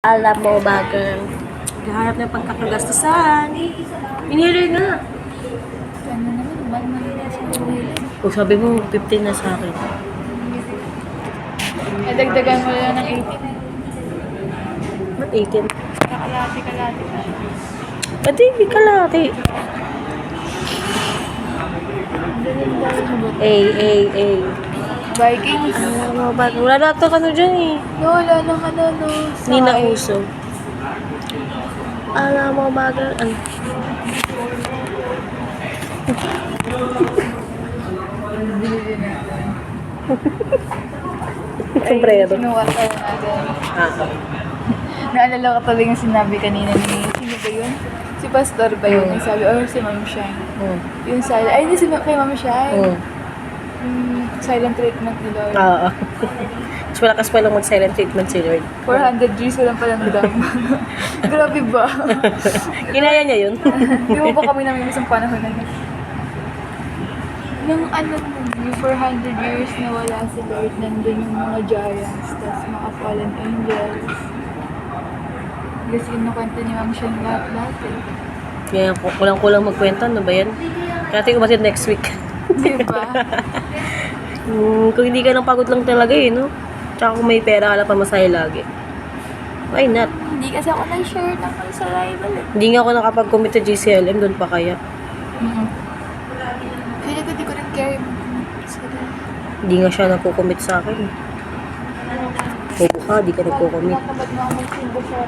Alam mo ba, girl? Naghahanap ng pagkakagastusan. Inhilir nga. Ano naman, 1 month na sa buhay. O sabi mo, 15 na sa akin. Nadagdagan mo lang ng 18. Ba't 18? Kalati na. Ba't hindi kalati? A. Vikings. Alam mo ba? Wala na ito ano dyan eh. No, wala nang ano. Hindi na uso. Alam mo ba, girl? Ano? Sombrero. Sinuwa ka na natin. Naalala ko talaga yung sinabi kanina ni, sino ba yun? Si Pastor ba yun? Yung sabi, or si Ma'am Shine. Yung silent, ay hindi si kay Ma'am Shine. Silent treatment ni Lord. Oo. Mas malakas pa lang mag-silent treatment si Lord. 400 G's ko lang palang dam. Grabe ba? Kinaya niya yun. Di mo ba kami namin isang panahon na yun? Nung yung 400 years na wala si Lord, nandun yung mga giants, tapos mga fallen angels. Kasi kinukwento ni Ma'am Shane lahat eh. Kaya kulang-kulang magkwento, ano ba yan? Kaya tayo umasin next week. Diba? Kung hindi ka nang pagod lang talaga eh, no? Tsaka kung may pera ka lang pamasahe lagi. Why not? Hindi kasi ako na-share ng sa rival eh. Hindi nga ako nakapag-commit sa GCLM, doon pa kaya. Kaya ko di ko rin carry Hindi nga siya nagko-commit sa akin. Bobo ka, di ka nagko-commit. Nakabad na ako magsimbo sa